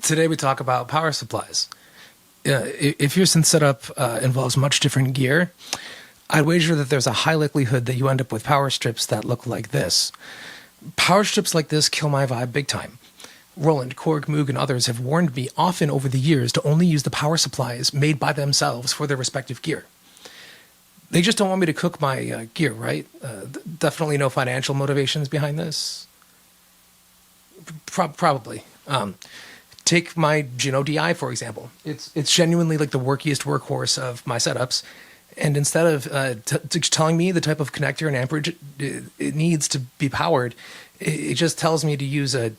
Today we talk about power supplies. If your synth setup involves much different gear, I'd wager that there's a high likelihood that you end up with power strips that look like this. Power strips like this kill my vibe big time. Roland, Korg, Moog, and others have warned me often over the years to only use the power supplies made by themselves for their respective gear. They just don't want me to cook my gear, right? Definitely no financial motivations behind this. Probably. Take my Juno DI, for example. It's genuinely like the workiest workhorse of my setups. And instead of telling me the type of connector and amperage it needs to be powered, it just tells me to use a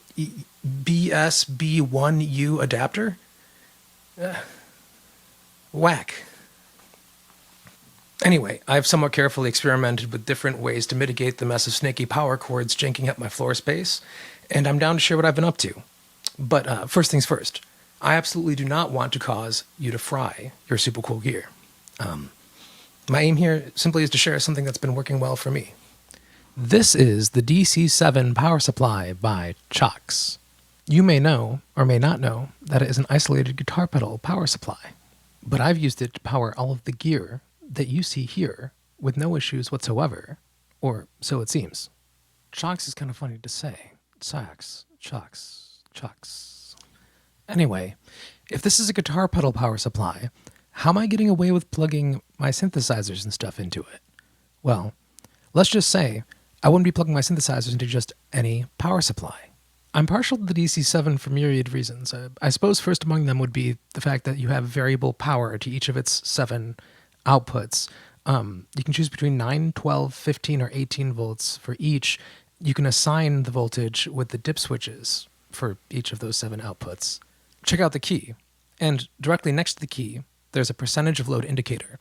BSB1U adapter. Whack. Anyway, I've somewhat carefully experimented with different ways to mitigate the mess of snaky power cords janking up my floor space, and I'm down to share what I've been up to. But first things first, I absolutely do not want to cause you to fry your super cool gear. My aim here simply is to share something that's been working well for me. This is the DC7 power supply by Cioks. You may know, or may not know, that it is an isolated guitar pedal power supply, but I've used it to power all of the gear that you see here with no issues whatsoever, or so it seems. Cioks is kind of funny to say. Cioks. Anyway, if this is a guitar pedal power supply, how am I getting away with plugging my synthesizers and stuff into it? Well, let's just say I wouldn't be plugging my synthesizers into just any power supply. I'm partial to the DC7 for myriad reasons. I suppose first among them would be the fact that you have variable power to each of its 7 outputs. You can choose between 9, 12, 15, or 18 volts for each. You can assign the voltage with the dip switches for each of those 7 outputs. Check out the key, and directly next to the key, there's a percentage of load indicator.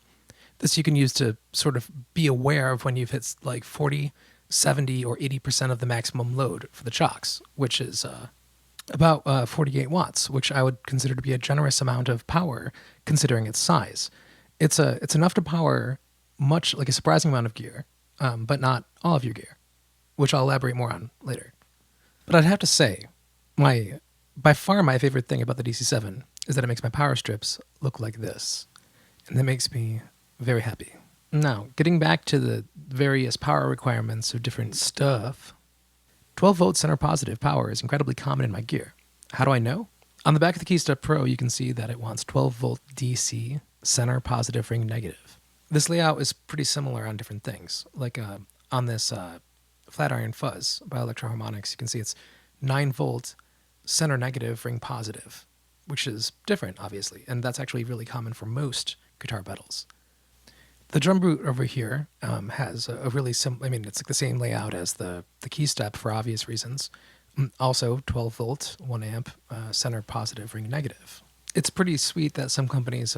This you can use to sort of be aware of when you've hit like 40, 70, or 80% of the maximum load for the Cioks, which is about 48 watts, which I would consider to be a generous amount of power considering its size. It's enough to power much, like a surprising amount of gear, but not all of your gear, which I'll elaborate more on later. But I'd have to say, by far my favorite thing about the DC7 is that it makes my power strips look like this, and that makes me very happy. Now, getting back to the various power requirements of different stuff, 12 volt center positive power is incredibly common in my gear. How do I know? On the back of the Keystep Pro, you can see that it wants 12 volt DC center positive ring negative. This layout is pretty similar on different things. Like on this Flatiron Fuzz by Electro-Harmonix, you can see it's 9 volt center negative ring positive, which is different, obviously, and that's actually really common for most guitar pedals. The drum root over here has a really simple, it's like the same layout as the Keystep for obvious reasons. Also 12 volt, 1 amp, center positive, ring negative. It's pretty sweet that some companies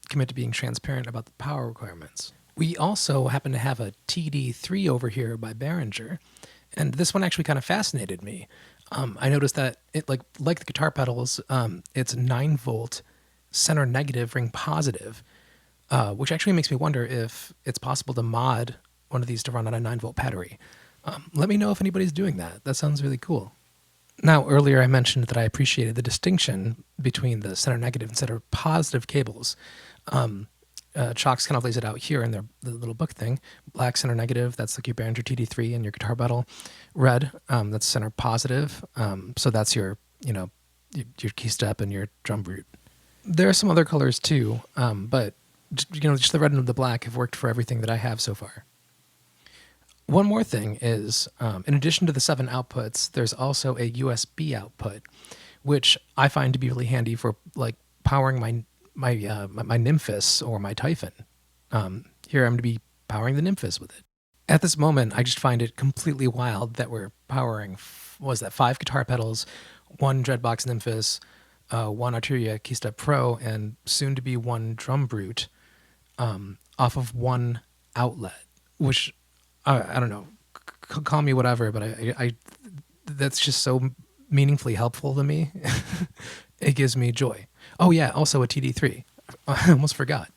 commit to being transparent about the power requirements. We also happen to have a TD3 over here by Behringer, and this one actually kind of fascinated me. I noticed that it like the guitar pedals, it's 9 volt center negative ring positive, which actually makes me wonder if it's possible to mod one of these to run on a 9 volt battery. Let me know if anybody's doing that. That sounds really cool. Now, earlier I mentioned that I appreciated the distinction between the center negative and center positive cables. Cioks kind of lays it out here in the little book thing. Black center negative, that's like your Behringer TD3 and your guitar pedal. Red, that's center positive. So that's your Keystep and your drum root. There are some other colors too, but just the red and the black have worked for everything that I have so far. One more thing is, in addition to the 7 outputs, there's also a USB output, which I find to be really handy for like powering my Nymphis or my Typhon. Here I'm going to be powering the Nymphis with it. At this moment, I just find it completely wild that we're powering, 5 guitar pedals, 1 Dreadbox Nymphis, 1 Arturia Keystep Pro, and soon to be 1 drum brute off of 1 outlet, which I don't know, call me whatever, but I that's just so meaningfully helpful to me. It gives me joy. Oh yeah, also a TD3. I almost forgot.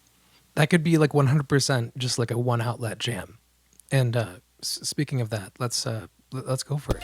That could be like 100% just like a 1 outlet jam. And speaking of that, let's go for it.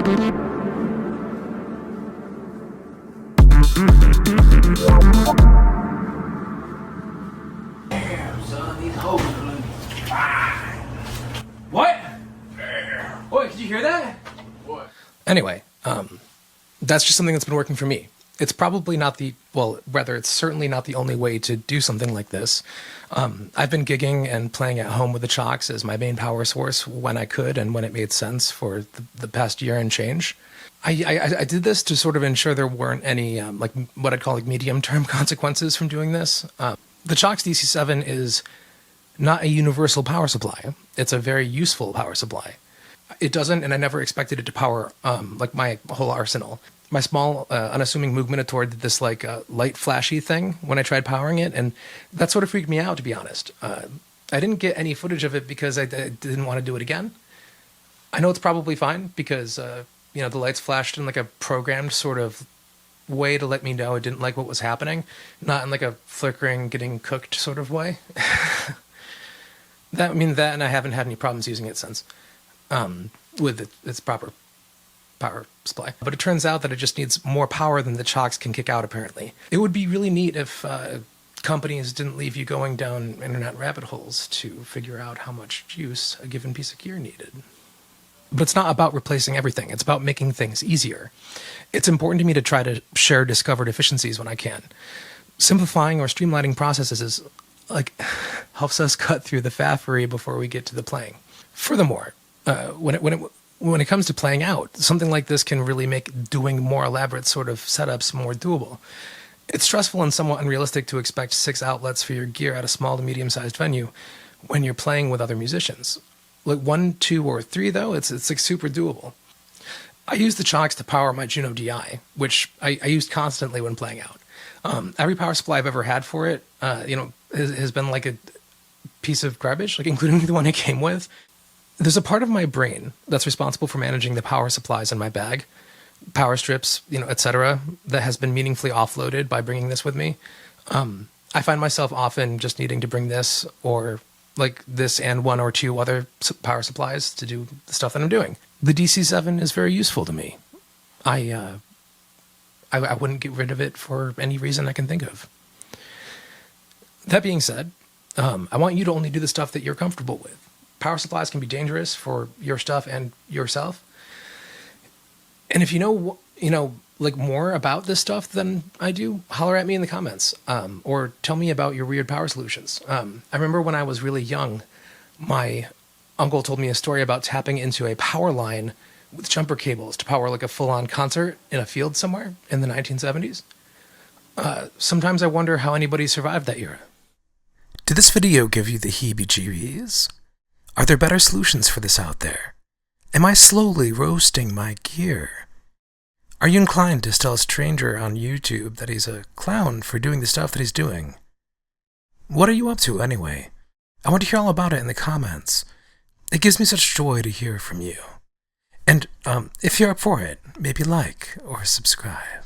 Damn, son, these hoes are gonna be fine. What? Damn. Boy, did you hear that? What? Anyway, that's just something that's been working for me. It's probably not the, well, rather, it's certainly not the only way to do something like this. I've been gigging and playing at home with the Cioks as my main power source when I could and when it made sense for the past year and change. I did this to sort of ensure there weren't any, like, what I'd call like medium-term consequences from doing this. The Cioks DC7 is not a universal power supply. It's a very useful power supply. It doesn't, and I never expected it to power, like, my whole arsenal. My small, unassuming Moogminotaur did this, like, light flashy thing when I tried powering it, and that sort of freaked me out, to be honest. I didn't get any footage of it because I didn't want to do it again. I know it's probably fine because, you know, the lights flashed in, like, a programmed sort of way to let me know it didn't like what was happening, not in, like, a flickering, getting cooked sort of way. That, I mean, that, and I haven't had any problems using it since, with its proper power supply. But it turns out that it just needs more power than the Cioks can kick out, apparently. It would be really neat if companies didn't leave you going down internet rabbit holes to figure out how much juice a given piece of gear needed. But it's not about replacing everything. It's about making things easier. It's important to me to try to share discovered efficiencies when I can. Simplifying or streamlining processes is, like, helps us cut through the faffery before we get to the playing. Furthermore, when it comes to playing out, something like this can really make doing more elaborate sort of setups more doable. It's stressful and somewhat unrealistic to expect 6 outlets for your gear at a small to medium-sized venue when you're playing with other musicians. Like 1, 2, or 3, though, it's like super doable. I use the Cioks to power my Juno DI, which I used constantly when playing out. Every power supply I've ever had for it, you know, has been like a piece of garbage, like including the one it came with. There's a part of my brain that's responsible for managing the power supplies in my bag, power strips, you know, etc., that has been meaningfully offloaded by bringing this with me. I find myself often just needing to bring this or like this and 1 or 2 other power supplies to do the stuff that I'm doing. The DC7 is very useful to me. I wouldn't get rid of it for any reason I can think of. That being said, I want you to only do the stuff that you're comfortable with. Power supplies can be dangerous for your stuff and yourself. And if you know, like more about this stuff than I do, holler at me in the comments, or tell me about your weird power solutions. I remember when I was really young, my uncle told me a story about tapping into a power line with jumper cables to power like a full-on concert in a field somewhere in the 1970s. Sometimes I wonder how anybody survived that era. Did this video give you the heebie-jeebies? Are there better solutions for this out there? Am I slowly roasting my gear? Are you inclined to tell a stranger on YouTube that he's a clown for doing the stuff that he's doing? What are you up to anyway? I want to hear all about it in the comments. It gives me such joy to hear from you. And if you're up for it, maybe like or subscribe.